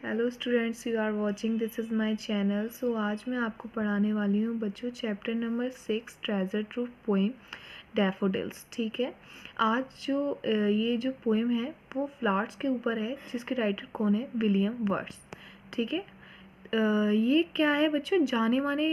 Hello students, you are watching this is my channel. So आज मैं आपको पढ़ाने वाली हूँ बच्चों chapter number 6 treasure truth poem daffodils. ठीक है, आज ये जो पोएम है वो फ्लावर्स के ऊपर है, जिसके राइटर कौन है? William words. ठीक है, ये क्या है बच्चों? जाने माने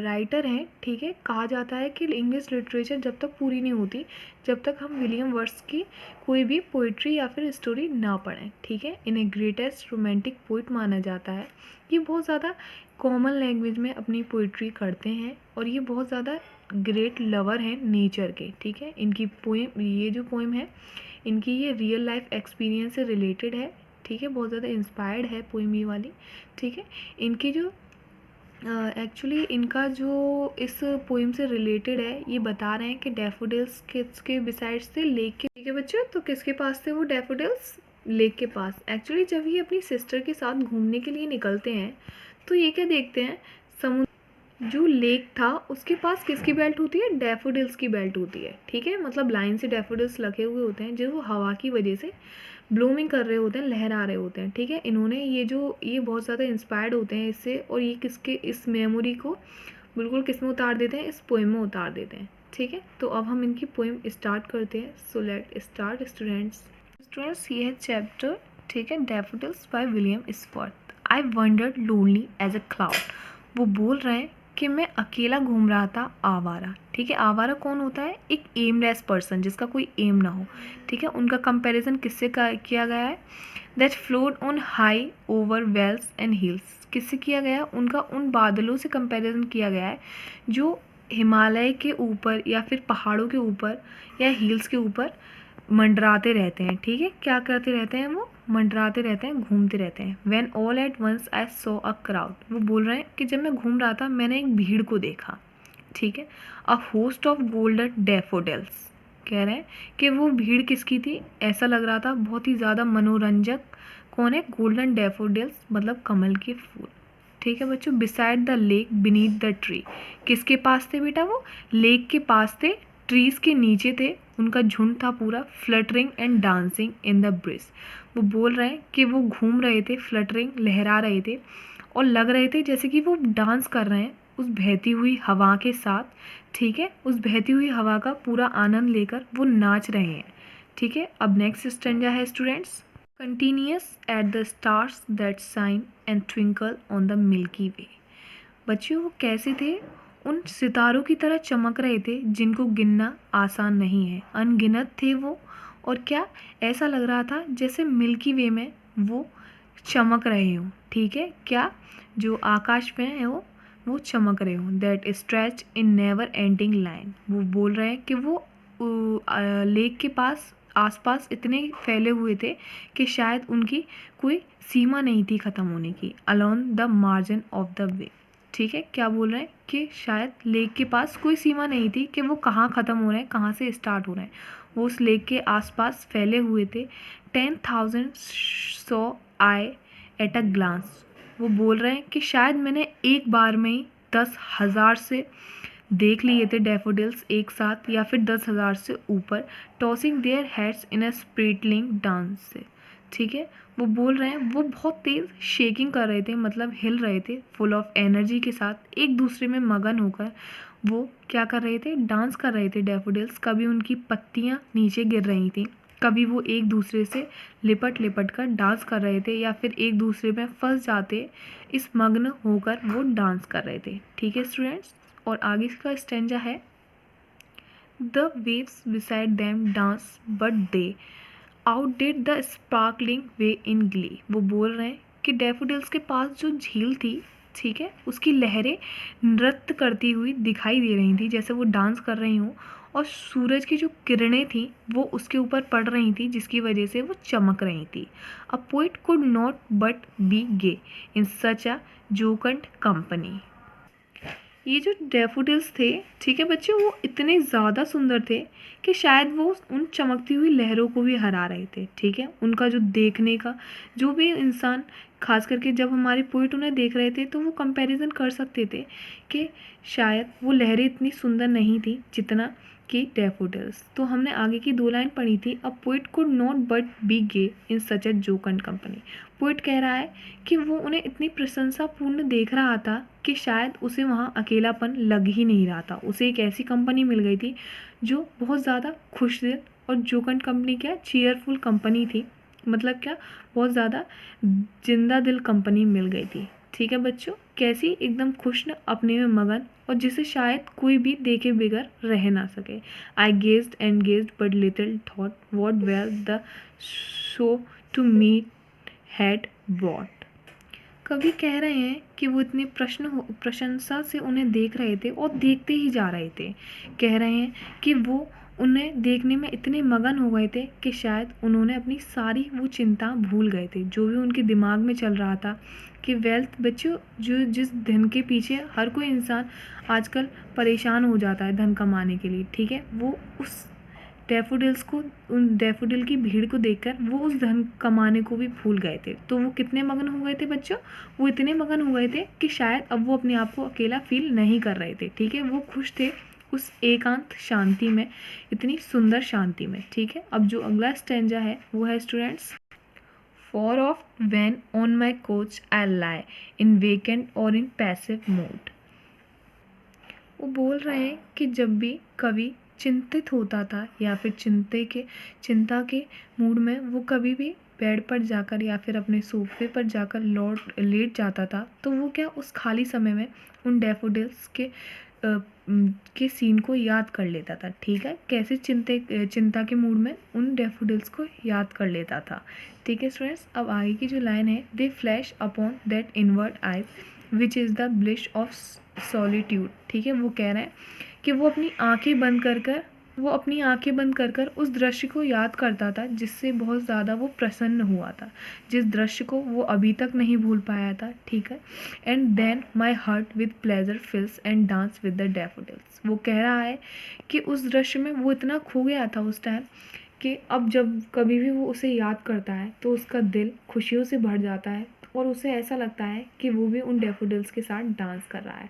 राइटर हैं। ठीक है, कहा जाता है कि इंग्लिश लिटरेचर जब तक पूरी नहीं होती जब तक हम विलियम वर्ड्स की कोई भी पोइट्री या फिर स्टोरी ना पढ़ें। ठीक है, इन्हें ग्रेटेस्ट रोमांटिक पोइट माना जाता है। ये बहुत ज़्यादा कॉमन लैंग्वेज में अपनी पोइट्री करते हैं और ये बहुत ज़्यादा ग्रेट लवर हैं नेचर के। ठीक है, इनकी पोएम, ये जो पोएम है इनकी ये रियल लाइफ एक्सपीरियंस से रिलेटेड है। ठीक है, बहुत ज़्यादा इंस्पायर्ड है पोएम ये वाली। ठीक है, इनकी जो एक्चुअली इनका जो इस पोएम से रिलेटेड है, ये बता रहे हैं कि डैफोडिल्स किसके बिसाइड्स थे? लेक के। ठीक है बच्चों, तो किसके पास थे वो डैफोडिल्स? लेक के पास। एक्चुअली जब ये अपनी सिस्टर के साथ घूमने के लिए निकलते हैं तो ये क्या देखते हैं? समुद्र, जो लेक था उसके पास किसकी बेल्ट होती है? डैफोडिल्स की बेल्ट होती है। ठीक है, मतलब लाइन से डैफोडिल्स लगे हुए होते हैं जो हवा की वजह से ब्लूमिंग कर रहे होते हैं, लहरा रहे होते हैं। ठीक है, इन्होंने ये बहुत ज़्यादा इंस्पायर्ड होते हैं इससे, और ये किसके इस मेमोरी को बिल्कुल किस में उतार देते हैं? इस पोएम में उतार देते हैं। ठीक है, तो अब हम इनकी पोएम स्टार्ट करते हैं। सो लेट स्टार्ट स्टूडेंट्स, ये है चैप्टर। ठीक है, daffodils by William words. I wondered lonely as a cloud. वो बोल रहे हैं कि मैं अकेला घूम रहा था आवारा। ठीक है, आवारा कौन होता है? एक एमलेस पर्सन, जिसका कोई एम ना हो। ठीक है, उनका कंपैरिजन किससे किया गया है? That float on high over vales and hills. किससे किया गया है? उनका उन बादलों से कंपैरिजन किया गया है जो हिमालय के ऊपर या फिर पहाड़ों के ऊपर या हिल्स के ऊपर मंडराते रहते हैं। ठीक है, क्या करते रहते हैं? वो मंडराते रहते हैं, घूमते रहते हैं। When all at once I saw a crowd। वो बोल रहे हैं कि जब मैं घूम रहा था मैंने एक भीड़ को देखा। ठीक है, a host of golden daffodils। कह रहे हैं कि वो भीड़ किसकी थी? ऐसा लग रहा था बहुत ही ज़्यादा मनोरंजक। कौन है? गोल्डन डैफोडिल्स, मतलब कमल के फूल। ठीक है बच्चों, beside the lake beneath the tree. किसके पास थे बेटा? वो लेक के पास थे, ट्रीज के नीचे थे। उनका झुंड था पूरा, fluttering and dancing in the bridge. वो बोल रहे हैं कि वो घूम रहे थे, फ्लटरिंग, लहरा रहे थे, और लग रहे थे जैसे कि वो डांस कर रहे हैं उस बहती हुई हवा के साथ। ठीक है, उस बहती हुई हवा का पूरा आनंद लेकर वो नाच रहे हैं। ठीक है, अब नेक्स्ट स्टैंजा है students. Continuous at the stars that shine and twinkle on the milky way. बच्चों, वो कैसे थे? उन सितारों की तरह चमक रहे थे जिनको गिनना आसान नहीं है। अनगिनत थे वो, और क्या ऐसा लग रहा था जैसे मिल्की वे में वो चमक रहे हों। ठीक है, क्या जो आकाश में है वो चमक रहे हों। That stretch in never ending line. वो बोल रहे हैं कि वो लेक के पास आसपास इतने फैले हुए थे कि शायद उनकी कोई सीमा नहीं थी ख़त्म होने की। Alone the margin of the way. ठीक है, क्या बोल रहे हैं कि शायद लेक के पास कोई सीमा नहीं थी कि वो कहाँ ख़त्म हो रहे हैं, कहाँ से स्टार्ट हो रहे हैं। वो उस लेक के आसपास फैले हुए थे। 10,000 saw I at a glance. वो बोल रहे हैं कि शायद मैंने एक बार में ही 10,000 से देख लिए थे डैफोडिल्स एक साथ, या फिर 10,000 से ऊपर। Tossing their heads in a sprightly dance से। ठीक है, वो बोल रहे हैं वो बहुत तेज़ शेकिंग कर रहे थे, मतलब हिल रहे थे, फुल ऑफ एनर्जी के साथ, एक दूसरे में मगन होकर वो क्या कर रहे थे? डांस कर रहे थे डैफोडिल्स। कभी उनकी पत्तियां नीचे गिर रही थी, कभी वो एक दूसरे से लिपट लिपट कर डांस कर रहे थे, या फिर एक दूसरे में फंस जाते, इस मग्न होकर वो डांस कर रहे थे। ठीक है स्टूडेंट्स, और आगे का स्टेंजा है। The waves beside them dance but they outdid the sparkling waves in glee. वो बोल रहे हैं कि डैफोडिल्स के पास जो झील थी, ठीक है, उसकी लहरें नृत्य करती हुई दिखाई दे रही थी, जैसे वो डांस कर रही हूँ, और सूरज की जो किरणें थी वो उसके ऊपर पड़ रही थी, जिसकी वजह से वो चमक रही थी। A poet could not but be gay in such a jocund company. ये जो डैफोडिल्स थे, ठीक है बच्चों, वो इतने ज़्यादा सुंदर थे कि शायद वो उन चमकती हुई लहरों को भी हरा रहे थे। ठीक है, उनका जो देखने का, जो भी इंसान, खास करके जब हमारे पोइट उन्हें देख रहे थे तो वो कंपैरिजन कर सकते थे कि शायद वो लहरें इतनी सुंदर नहीं थी जितना कि डैफोडिल्स। तो हमने आगे की 2 लाइन पढ़ी थी, a poet could not but be gay in such a jocund company. Poet कह रहा है कि वो उन्हें इतनी प्रशंसापूर्ण देख रहा था कि शायद उसे वहाँ अकेलापन लग ही नहीं रहा था। उसे एक ऐसी कंपनी मिल गई थी जो बहुत ज़्यादा खुश दिल, और जोकंड कंपनी क्या, चीयरफुल कंपनी थी, मतलब क्या, बहुत ज़्यादा जिंदा दिल कंपनी मिल गई थी। ठीक है बच्चों, कैसी, एकदम खुश न, अपने में मगन, और जिसे शायद कोई भी देखे बगैर रह ना सके। I gazed and gazed but little thought what wealth the show to me had brought. कवि कह रहे हैं कि वो इतने प्रशंसा से उन्हें देख रहे थे और देखते ही जा रहे थे। कह रहे हैं कि वो उन्हें देखने में इतने मगन हो गए थे कि शायद उन्होंने अपनी सारी वो चिंता भूल गए थे, जो भी उनके दिमाग में चल रहा था कि वेल्थ, बच्चों, जो जिस धन के पीछे हर कोई इंसान आजकल परेशान हो जाता है धन कमाने के लिए, ठीक है, वो उस डैफोडिल्स को, उन डैफोडिल की भीड़ को देखकर वो उस धन कमाने को भी भूल गए थे। तो वो कितने मगन हो गए थे बच्चों, वो इतने मगन हो गए थे कि शायद अब वो अपने आप को अकेला फील नहीं कर रहे थे। ठीक है, वो खुश थे उस एकांत शांति में, इतनी सुंदर शांति में। ठीक है, अब जो अगला स्टैंजा है वो है students, for of when on my coach I lie in vacant और इन पैसिव मूड। वो बोल रहे हैं कि जब भी कवि चिंतित होता था या फिर चिंता के मूड में वो कभी भी बेड पर जाकर या फिर अपने सोफे पर जाकर लेट जाता था, तो वो क्या, उस खाली समय में उन डैफोडिल्स के सीन को याद कर लेता था। ठीक है, कैसे चिंता के मूड में उन डैफोडिल्स को याद कर लेता था। ठीक है स्टूडेंट्स, अब आगे की जो लाइन है, दे flash upon that inward eyes which is the ब्लिश of solitude. ठीक है, वो कह रहे हैं कि वो अपनी आंखें बंद कर कर उस दृश्य को याद करता था जिससे बहुत ज़्यादा वो प्रसन्न हुआ था, जिस दृश्य को वो अभी तक नहीं भूल पाया था। ठीक है, and then my heart with pleasure fills and dance with the daffodils. वो कह रहा है कि उस दृश्य में वो इतना खो गया था उस टाइम कि अब जब कभी भी वो उसे याद करता है तो उसका दिल खुशियों से भर जाता है और उसे ऐसा लगता है कि वो भी उन डैफोडिल्स के साथ डांस कर रहा है।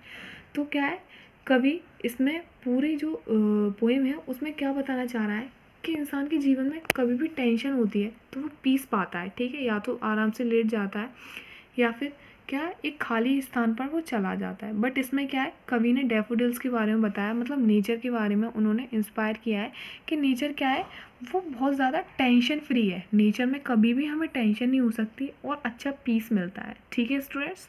तो क्या है, कवि इसमें पूरी जो पोएम है उसमें क्या बताना चाह रहा है कि इंसान के जीवन में कभी भी टेंशन होती है तो वो पीस पाता है। ठीक है, या तो आराम से लेट जाता है या फिर क्या, एक खाली स्थान पर वो चला जाता है। बट इसमें क्या है, कवि ने डैफोडिल्स के बारे में बताया, मतलब नेचर के बारे में उन्होंने इंस्पायर किया है कि नेचर क्या है, वो बहुत ज़्यादा टेंशन फ्री है। नेचर में कभी भी हमें टेंशन नहीं हो सकती और अच्छा पीस मिलता है। ठीक है स्टूडेंट्स,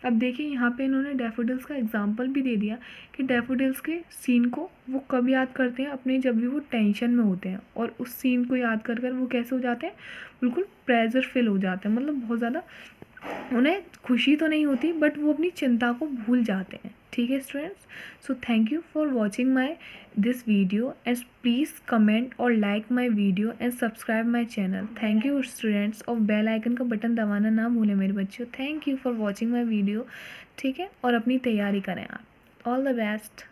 अब देखिए यहाँ पे इन्होंने डैफोडिल्स का एग्जांपल भी दे दिया कि डैफोडिल्स के सीन को वो कब याद करते हैं, अपने जब भी वो टेंशन में होते हैं, और उस सीन को याद कर कर वो कैसे हो जाते हैं, बिल्कुल प्रेजर फील हो जाते हैं, मतलब बहुत ज़्यादा उन्हें खुशी तो नहीं होती बट वो अपनी चिंता को भूल जाते हैं। ठीक है students, so thank you for watching my this video and please comment और like my video and subscribe my channel. Thank you students, और बेल आइकन का बटन दबाना ना भूलें मेरे बच्चों। Thank you for watching my video. ठीक है, और अपनी तैयारी करें आप। All the best.